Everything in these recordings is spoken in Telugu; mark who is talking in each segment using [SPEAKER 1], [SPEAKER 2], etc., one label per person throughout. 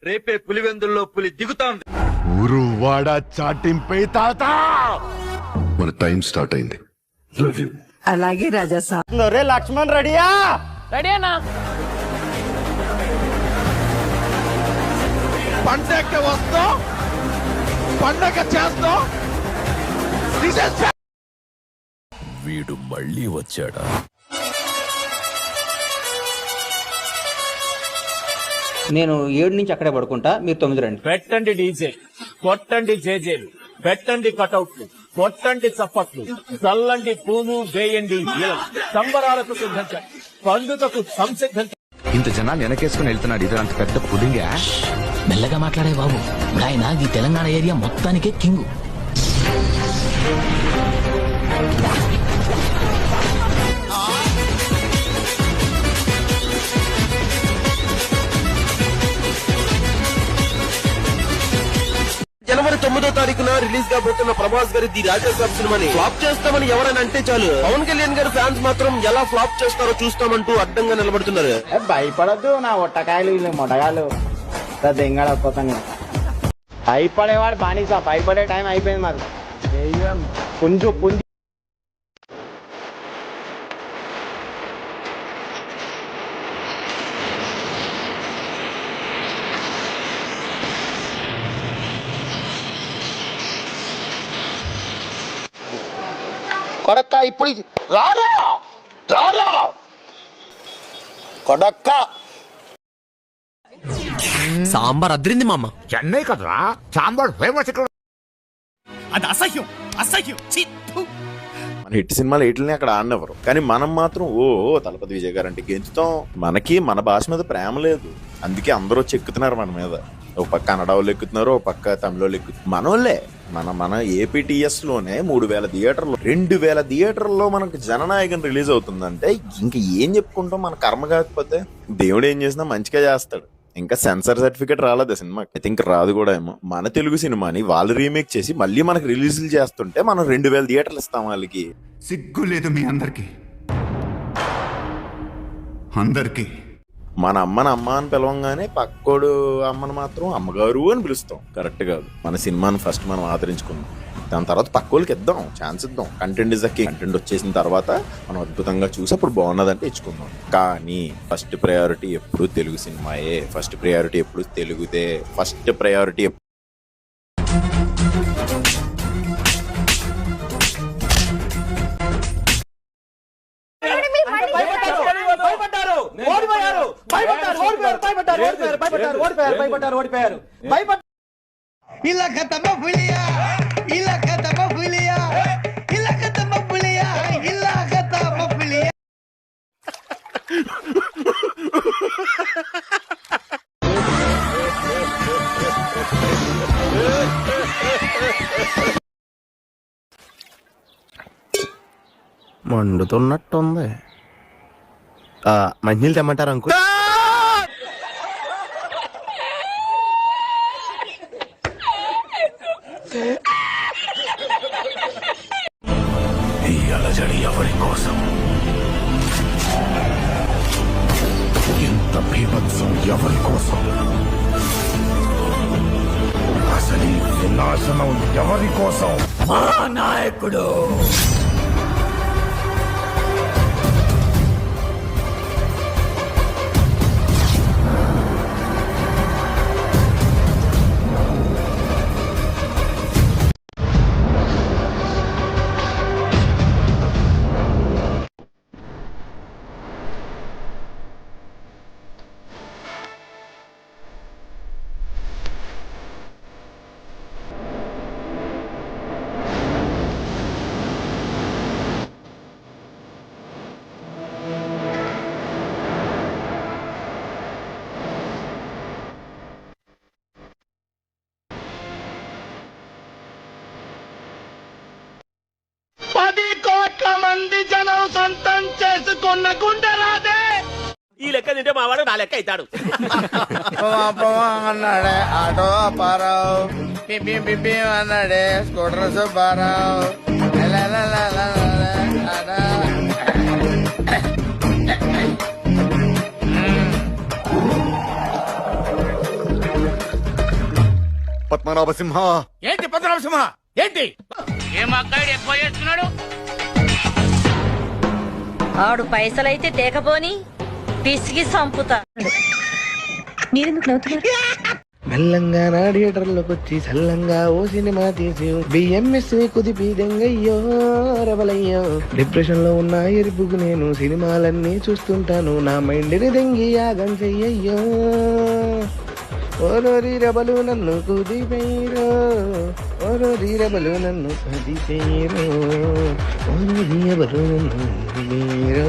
[SPEAKER 1] రేపే పులివెందుల్లో పులి దిగుతాంది.
[SPEAKER 2] ఊరు వాడ చాటింపై తాత
[SPEAKER 3] మన టైం స్టార్ట్ అయింది.
[SPEAKER 4] అలాగే రాజా సాబ్.
[SPEAKER 5] రే లక్ష్మణ్ రెడీయా?
[SPEAKER 6] రెడీ అన్నా.
[SPEAKER 2] పండగ వస్తాం, పండగ చేస్తాం.
[SPEAKER 7] వీడు మళ్ళీ వచ్చాడా?
[SPEAKER 5] నేను 7 నుంచి అక్కడే పడుకుంటా, మీరు 9 రండి.
[SPEAKER 6] పెట్టండి డీజే, కొట్టండి జేజేలు, పెట్టండి కటౌట్లు, కొట్టండి చప్పట్లు, చల్లండి పూలు, వేయండి సంబరాలకు సిద్ధం, పండుగకు సంసిద్ధం.
[SPEAKER 7] ఇంత జనాలు వెనకేసుకుని వెళ్తున్నాడు, ఇది అంత పెద్ద పుడింగా?
[SPEAKER 8] మెల్లగా మాట్లాడే బాబు, ఆయన ఈ తెలంగాణ ఏరియా మొత్తానికే కింగు.
[SPEAKER 1] జనవరి 9వ తారీఖున రిలీజ్ కాబోతున్న ప్రభాస్ గారి ది రాజా సాబ్ సినిమాని ఫ్లాప్ చేస్తామని ఎవరైనా అంటే చాలు, పవన్ కళ్యాణ్ గారి ఫ్యాన్స్ మాత్రం ఎలా ఫ్లాప్ చేస్తారో చూస్తామంటూ అడ్డంగా నిలబడుతున్నారు.
[SPEAKER 5] భయపడద్దు నా ఒట్టకాయలు, వీళ్ళు మొట్టగాలు దెంగడపోతాను. భయపడేవాడు బానిస, భయపడే టైం అయిపోయింది మరి. పుంజు పుంజు
[SPEAKER 2] కొడక్క ఇప్పుడు రారా రారా కొడక్క.
[SPEAKER 7] సాంబార్ అద్రింది మామ.
[SPEAKER 2] చెన్నై కదరా సాంబార్ ఫేమస్ ఇక్కడ.
[SPEAKER 6] అది అసహ్యం, అసహ్యం.
[SPEAKER 9] మన హిట్ సినిమాలు ఎయిట్లని అక్కడ ఆడినెవరు, కానీ మనం మాత్రం ఓ తలపతి విజయ్ గారు అంటే గెంతుతాం. మనకి మన భాష మీద ప్రేమ లేదు, అందుకే అందరూ వచ్చి ఎక్కుతున్నారు మన మీద. ఒక పక్క కన్నడ వాళ్ళు ఎక్కుతున్నారు, ఒక పక్క తమిళ వాళ్ళు ఎక్కుతున్నారు. మనోళ్ళే మన ఏపీటీఎస్ లోనే 3000 థియేటర్లు, 2000 థియేటర్లో మనకు జననాయకన్ రిలీజ్ అవుతుందంటే ఇంకా ఏం చెప్పుకుంటాం. మన కర్మ కాకపోతే దేవుడు ఏం చేసినా మంచిగా చేస్తాడు. ఇంకా సెన్సార్ సర్టిఫికేట్ రాలేదు సినిమాకి, అయితే ఇంకా రాదు కూడా ఏమో. మన తెలుగు సినిమాని వాళ్ళు రీమేక్ చేసి మళ్ళీ మనకు రిలీజులు చేస్తుంటే మనం 2000 థియేటర్లు ఇస్తాం వాళ్ళకి.
[SPEAKER 3] సిగ్గు లేదు మీ అందరికి.
[SPEAKER 9] మన అమ్మని అమ్మ అని పిలవంగానే పక్కోడు అమ్మని మాత్రం అమ్మగారు అని పిలుస్తాం. కరెక్ట్ కాదు. మన సినిమాని ఫస్ట్ మనం ఆదరించుకుందాం, దాని తర్వాత పక్కోళ్ళకి ఇద్దాం, ఛాన్స్ ఇద్దాం. Content is the king. Content వచ్చేసిన తర్వాత మనం అద్భుతంగా చూసి అప్పుడు బాగున్నదంటే ఇచ్చుకుందాం. కానీ ఫస్ట్ ప్రయారిటీ ఎప్పుడు తెలుగు సినిమాయే, ఫస్ట్ ప్రయారిటీ ఎప్పుడు తెలుగుదే, ఫస్ట్ ప్రయారిటీ.
[SPEAKER 7] మండుతున్నట్టుంది. మంచినీళ్ళు తెమ్మంటారు అంకుల్? ఈ అలజడి ఎవరి కోసం? ఇంత బీభత్సం ఎవరి కోసం? అసలు ఈ వినాశనం ఎవరి కోసం? మా నాయకుడు.
[SPEAKER 6] ఈ లెక్క తింటే మావాడు నా లెక్క అవుతాడు.
[SPEAKER 5] అన్నాడే ఆటో అప్పారావు, పిపి అన్నాడే స్కూటర్ సుబ్బారావు.
[SPEAKER 3] పద్మనాభ సింహ
[SPEAKER 6] ఏంటి పద్మనాభ సింహ ఏంటి
[SPEAKER 4] ఆడు పైసలైతే తేకపోని పిసిగి సంపుతా. మీరెందుకు నవ్వుతున్నారు?
[SPEAKER 10] మెల్లంగా నా థియేటర్లోకి వచ్చి చల్లంగా ఓ సినిమా తీసి బిఎంఎస్ కుదిపి దెంగయ్యో రవలయ్యో. డిప్రెషన్ లో ఉన్న ఎరుపుకు నేను సినిమాలన్నీ చూస్తుంటాను, నా మైండ్ని దెంగి యాగం చెయ్యయ్యో. ఓరోరి రబలు నన్ను కుదిపేరో, ఓరోరి రబలు నన్ను కుదిపేరో, ఓరోరి రబలు నన్ను కుదిపేరో,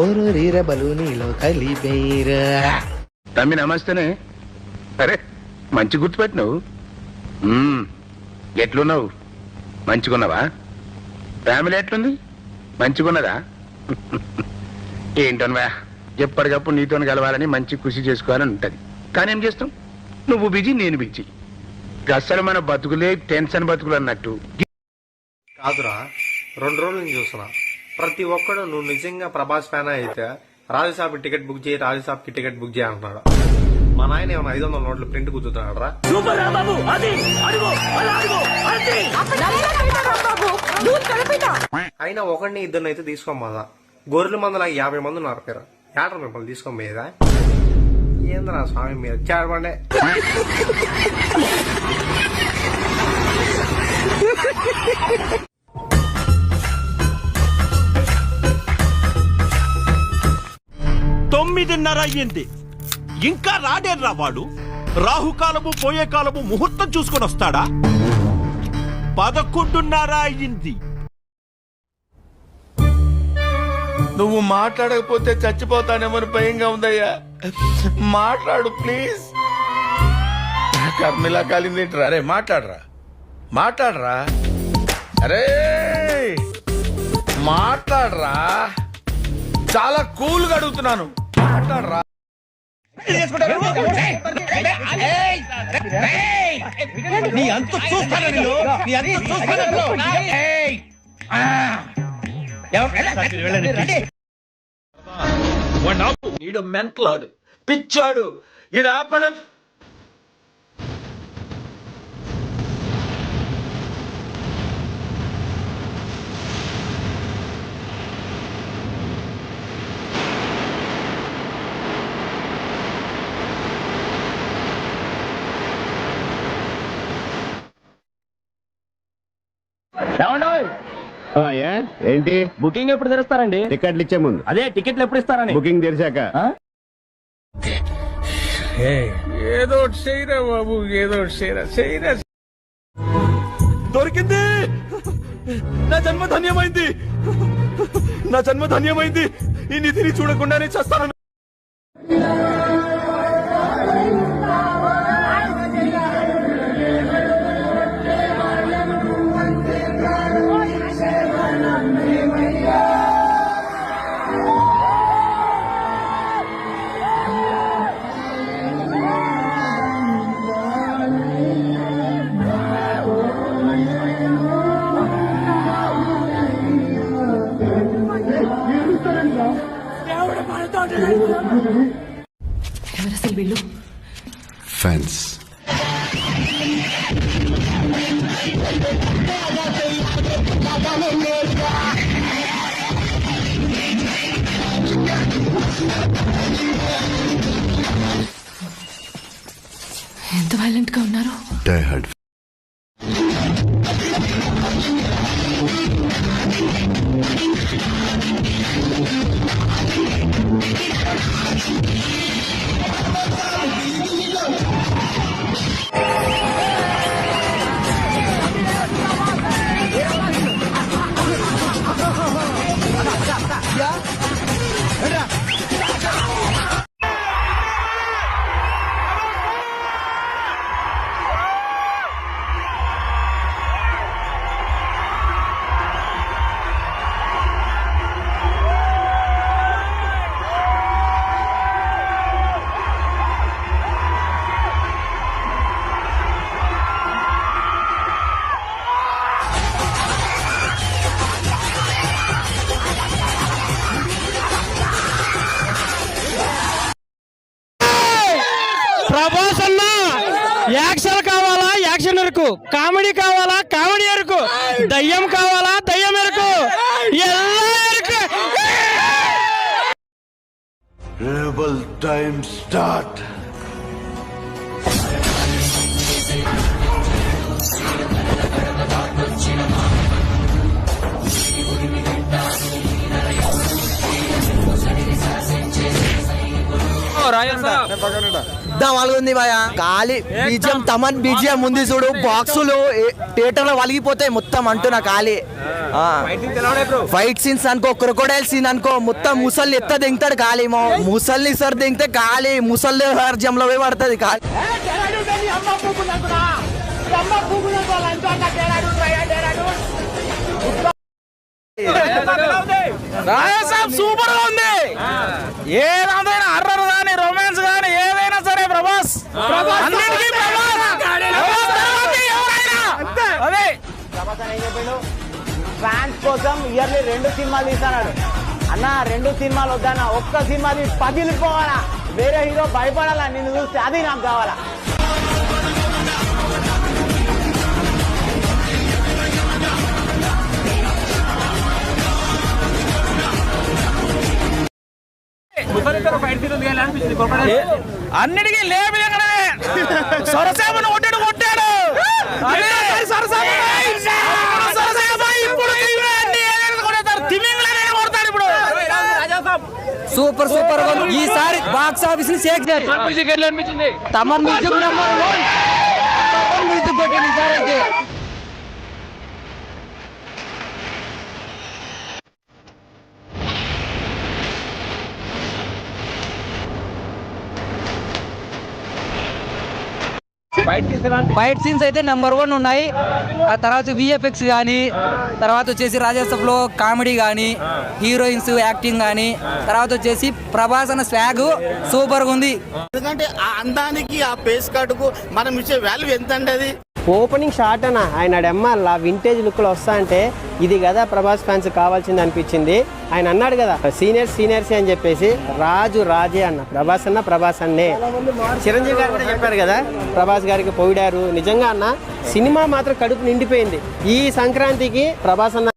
[SPEAKER 10] ఓరోరి రబలు నీలో కలిపేరా.
[SPEAKER 7] తమ్మి నమస్తేనే. అరే మంచి గుర్తుపెట్టినావు. ఎట్లున్నావు? మంచిగున్నావా? ఫ్యామిలీ ఎట్లుంది? మంచిగున్నదా? ఏంటోనవా, ఎప్పటికప్పుడు నీతో కలవాలని మంచి కృషి చేసుకోవాలని ఉంటది. కానీ ఏం చేస్తాం, నువ్వు బిజీ నేను బిజీ. అసలు మన బతుకులే టెన్షన్ బతుకులు అన్నట్టు.
[SPEAKER 10] కాదురా, 2 రోజుల నుంచి చూస్తున్నా ప్రతి ఒక్కడు నువ్వు నిజంగా ప్రభాస్ ఫ్యాన్ అయితే రాజసాబ్ టికెట్ బుక్ చేయి, రాజసాబ్ కి టికెట్ బుక్ చేయి అంటున్నాడు. మా నాయన ఏమైనా 500 నోట్ల ప్రింట్ కుదురుతున్నాడు రా. అయినా ఒకడిని ఇద్దరిని అయితే తీసుకోమదా, గొర్రెల మందుల 50 మంది ఉన్నారు పేరు ఏటర్ మిమ్మల్ని తీసుకోమేదా. ఏంద్రా స్వామి మీరు చేరబండే.
[SPEAKER 6] తొమ్మిదిన్నర అయ్యింది, ఇంకా రాడేర్రా వాడు. రాహుకాలము పోయే కాలము ముహూర్తం చూసుకొని వస్తాడా? 11:30 అయ్యింది.
[SPEAKER 2] నువ్వు మాట్లాడకపోతే చచ్చిపోతానేమని భయంగా ఉందయ్యా. మాట్లాడు ప్లీజ్. కర్మిలా కాలిందేంట్రా? అరే మాట్లాడరా, మాట్లాడరా, అరే మాట్లాడరా. చాలా కూల్ గా అడుగుతున్నాను, మాట్లాడరా.
[SPEAKER 6] నీ అంత చూస్తాను నేను, నీ అంత చూస్తాను. ఈడు మెంటలాడు, పిచ్చాడు, ఈడు ఆపడం.
[SPEAKER 7] ఏంటి
[SPEAKER 6] బుకింగ్ ఎప్పుడు తెరుస్తారండి?
[SPEAKER 7] టికెట్లు ఇచ్చే ముందు.
[SPEAKER 6] అదే టికెట్లు ఎప్పుడు ఇస్తారని.
[SPEAKER 7] బుకింగ్ తెరిచాక.
[SPEAKER 2] ఏదో చేయరా బాబు, ఏదో చేయరా.
[SPEAKER 1] దొరికింది, నా జన్మ ధన్యమైంది, నా జన్మ ధన్యమైంది. ఈ నిధిని చూడకుండానే చేస్తాను.
[SPEAKER 4] ఎవరసలు వీళ్ళు?
[SPEAKER 3] ఫ్యాన్స్.
[SPEAKER 4] ఎంత వైలెంట్ గా ఉన్నారు.
[SPEAKER 3] Die hard.
[SPEAKER 6] ప్రభాస్ అన్న యాక్షన్ కావాలా?
[SPEAKER 10] ఎరుకు, కామెడీ కావాలా కామెడీ ఎరుకు, దయ్యం కావాలా దయ్యం ఎరుకు, ఎల్లా ఎరుకు.
[SPEAKER 3] Rebel time start.
[SPEAKER 10] ఉంది భయ ఖాళీ బీజిఎం తమన్ బీజిఎం ఉంది చూడు, బాక్సులు థియేటర్ లో వలిగిపోతాయి మొత్తం అంటున్నా ఖాళీ. ఫైట్ సీన్స్ అనుకో, క్రొకోడైల్ సీన్ అనుకో, మొత్తం ముసళ్ళు ఎత్త దింగుతాడు ఖాళీ. ముసల్ని సార్ దింగితే ఖాళీ ముసలి రాజ్యంలో పోయి పడుతుంది ఖాళీ. సూపర్ గా ఉంది. ఏదైనా హర్రర్ గానీ రొమాన్స్ గానీ ఏదైనా సరే ప్రభాస్ అన్నిటికీ అదే
[SPEAKER 5] ఫ్యాన్స్ కోసం ఇయర్లీ 2 సినిమాలు తీస్తున్నాడు అన్న. 2 సినిమాలు వద్దన్న, ఒక్క సినిమా పగిలిపోవాలా, వేరే హీరో భయపడాలా నిన్ను చూస్తే, అది నాకు కావాలా.
[SPEAKER 10] అన్నిటికీ లేబిలే సొరసేపను కొట్టాడు కొట్టాడు సూపర్ సూపర్ ఈసారి బాక్స్ ఆఫీస్ ని షేక్ చేయాలి. తమన్ మ్యూజిక్ నెంబర్ 1 మ్యూజిక్ కొట్టింది ఈసారి అయితే. ఫైట్ సీన్స్ అయితే నెంబర్ 1 ఉన్నాయి. ఆ తర్వాత విఎఫ్ఎక్స్ కానీ, తర్వాత వచ్చేసి రాజాసభ్ లో కామెడీ కానీ, హీరోయిన్స్ యాక్టింగ్ కానీ, తర్వాత వచ్చేసి ప్రభాస్ అన్న స్వాగ్ సూపర్ గా ఉంది.
[SPEAKER 1] ఎందుకంటే ఆ అందానికి ఆ పేస్ కార్డుకు మనం ఇచ్చే వాల్యూ ఎంత అండి అది.
[SPEAKER 5] ఓపెనింగ్ షాట్ అన్న ఆయన డెమ్మల్లా వింటేజ్ లుక్ లో వస్తా అంటే ఇది కదా ప్రభాస్ ఫ్యాన్స్ కావాల్సింది అనిపించింది. ఆయన అన్నాడు కదా సీనియర్స్ అని చెప్పేసి, రాజు రాజే అన్న, ప్రభాస్ అన్న ప్రభాస్ అన్నే. చిరంజీవి గారు కూడా చెప్పారు కదా ప్రభాస్ గారికి పొగిడారు. నిజంగా అన్న సినిమా మాత్రం కడుపు నిండిపోయింది. ఈ సంక్రాంతికి ప్రభాస్ అన్న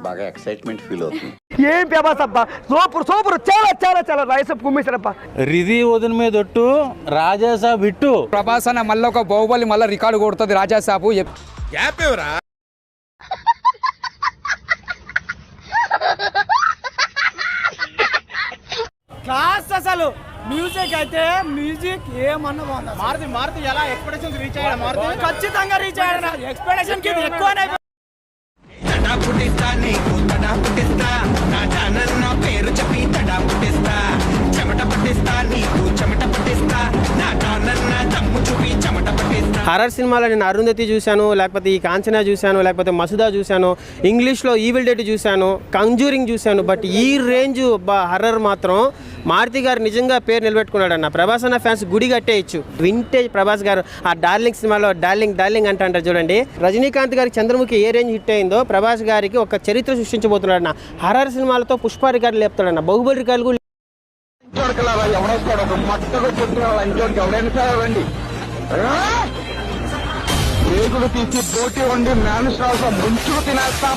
[SPEAKER 3] బాగా ఎక్సైట్మెంట్ ఫీల్ అవుతుంది.
[SPEAKER 10] ఏం ప్రభాస్ అబ్బా, సూపర్ సూపర్, చాలా చాలా చాలా రాయసప్ కుమ్మేశారప్ప.
[SPEAKER 2] రిది వదిన మీద ఒట్టు, రాజాసాబ్ ఇట్టు.
[SPEAKER 10] ప్రభాస్ అన్న మళ్ళీ ఒక బాహుబలి మళ్ళీ రికార్డు కొడుతుంది రాజాసాబు.
[SPEAKER 2] గ్యాప్ ఎవరా?
[SPEAKER 10] క్లాస్ అసలు మ్యూజిక్ అయితే మ్యూజిక్ ఏమన్నా బాగుంది. మారుతి ఎలా ఎక్స్పెక్టేషన్ రీచ్ అయ్యాడు? మారుతి ఖచ్చితంగా రీచ్ అయ్యాడు. ఎక్స్పెక్టేషన్ కి ఎక్కువనే.
[SPEAKER 5] హర్రర్ సినిమాలో నేను అరుంధతి చూశాను, లేకపోతే ఈ కాంచనా చూశాను, లేకపోతే మసుదా చూశాను, ఇంగ్లీష్లో ఈవిల్ డెడ్ చూశాను, కంజూరింగ్ చూశాను. బట్ ఈ రేంజ్ హర్రర్ మాత్రం మారుతి గారు నిజంగా పేరు నిలబెట్టుకున్నాడు అన్న. ప్రభాస్ అన్న ఫ్యాన్స్ గుడి కట్టేయచ్చు. వింటేజ్ ప్రభాస్ గారు ఆ డార్లింగ్ సినిమాలో డార్లింగ్ డార్లింగ్ అంటారు చూడండి. రజనీకాంత్ గారికి చంద్రముఖి ఏ రేంజ్ హిట్ అయిందో ప్రభాస్ గారికి ఒక చరిత్ర సృష్టించబోతున్నాడు అన్న. హర్రర్ సినిమాలతో పుష్ప రికార్డులు లేపుతాడన్న, బాహుబలి రికార్డులు.
[SPEAKER 7] పేగులు తీసి పోటీ ఉండి మ్యాన్స్ ముంచుకు తినేస్తా.